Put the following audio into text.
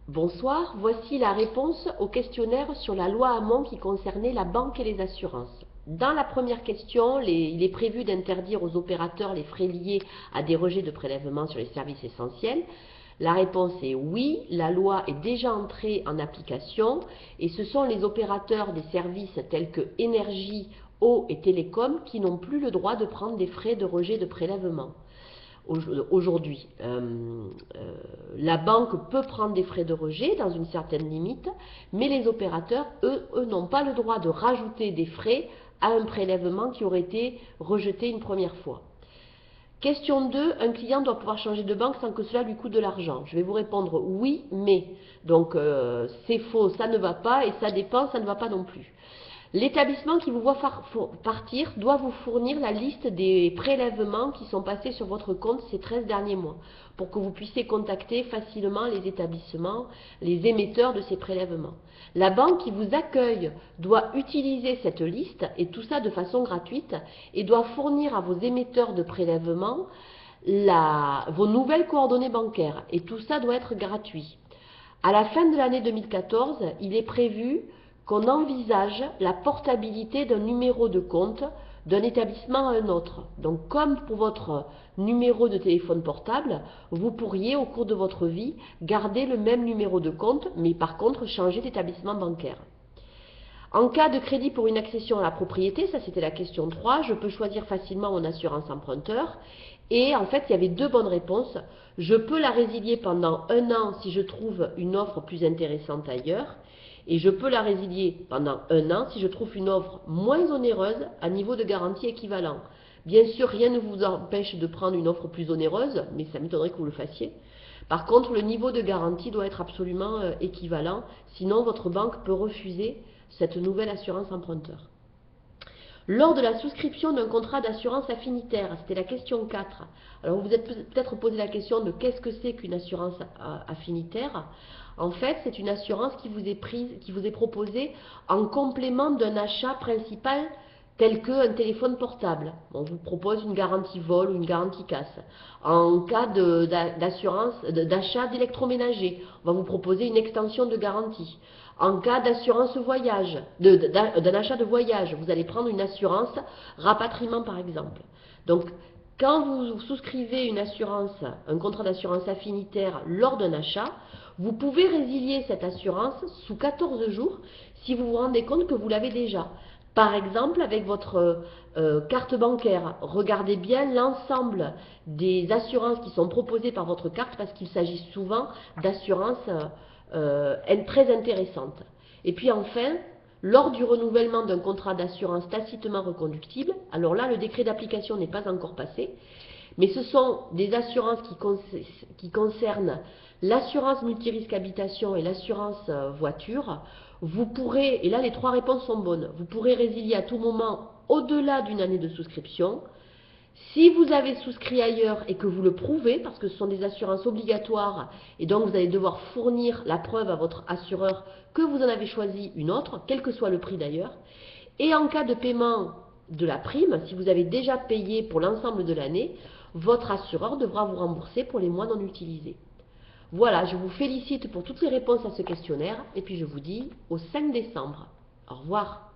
Bonsoir, voici la réponse au questionnaire sur la loi Hamon qui concernait la banque et les assurances. Dans la première question, il est prévu d'interdire aux opérateurs les frais liés à des rejets de prélèvement sur les services essentiels. La réponse est oui, la loi est déjà entrée en application et ce sont les opérateurs des services tels que énergie, eau et télécom qui n'ont plus le droit de prendre des frais de rejet de prélèvement. Aujourd'hui, la banque peut prendre des frais de rejet dans une certaine limite, mais les opérateurs, eux n'ont pas le droit de rajouter des frais à un prélèvement qui aurait été rejeté une première fois. Question 2, un client doit pouvoir changer de banque sans que cela lui coûte de l'argent. Je vais vous répondre oui, mais. Donc c'est faux, ça ne va pas, et ça dépend, ça ne va pas non plus. L'établissement qui vous voit partir doit vous fournir la liste des prélèvements qui sont passés sur votre compte ces 13 derniers mois pour que vous puissiez contacter facilement les établissements, les émetteurs de ces prélèvements. La banque qui vous accueille doit utiliser cette liste et tout ça de façon gratuite et doit fournir à vos émetteurs de prélèvements vos nouvelles coordonnées bancaires et tout ça doit être gratuit. À la fin de l'année 2014, il est prévu qu'on envisage la portabilité d'un numéro de compte d'un établissement à un autre. Donc comme pour votre numéro de téléphone portable, vous pourriez au cours de votre vie garder le même numéro de compte, mais par contre changer d'établissement bancaire. En cas de crédit pour une accession à la propriété, ça c'était la question 3, je peux choisir facilement mon assurance emprunteur. Et en fait, il y avait deux bonnes réponses. Je peux la résilier pendant 1 an si je trouve une offre plus intéressante ailleurs. Et je peux la résilier pendant 1 an si je trouve une offre moins onéreuse à niveau de garantie équivalent. Bien sûr, rien ne vous empêche de prendre une offre plus onéreuse, mais ça m'étonnerait que vous le fassiez. Par contre, le niveau de garantie doit être absolument équivalent, sinon votre banque peut refuser cette nouvelle assurance emprunteur. Lors de la souscription d'un contrat d'assurance affinitaire, c'était la question 4. Alors vous vous êtes peut-être posé la question de qu'est-ce que c'est qu'une assurance affinitaire. En fait, c'est une assurance qui vous est proposée en complément d'un achat principal tel qu'un téléphone portable. On vous propose une garantie vol ou une garantie casse. En cas d'achat d'électroménager, on va vous proposer une extension de garantie. En cas d'assurance voyage, d'un achat de voyage, vous allez prendre une assurance rapatriement par exemple. Donc, quand vous souscrivez une assurance, un contrat d'assurance affinitaire lors d'un achat, vous pouvez résilier cette assurance sous 14 jours si vous vous rendez compte que vous l'avez déjà. Par exemple, avec votre carte bancaire, regardez bien l'ensemble des assurances qui sont proposées par votre carte parce qu'il s'agit souvent d'assurances très intéressantes. Et puis enfin, lors du renouvellement d'un contrat d'assurance tacitement reconductible, alors là, le décret d'application n'est pas encore passé, mais ce sont des assurances qui concernent l'assurance multirisque habitation et l'assurance voiture. Vous pourrez, et là les 3 réponses sont bonnes, vous pourrez résilier à tout moment au-delà d'une année de souscription. Si vous avez souscrit ailleurs et que vous le prouvez, parce que ce sont des assurances obligatoires, et donc vous allez devoir fournir la preuve à votre assureur que vous en avez choisi une autre, quel que soit le prix d'ailleurs, et en cas de paiement de la prime, si vous avez déjà payé pour l'ensemble de l'année, votre assureur devra vous rembourser pour les mois non utilisés. Voilà, je vous félicite pour toutes les réponses à ce questionnaire, et puis je vous dis au 5 décembre. Au revoir.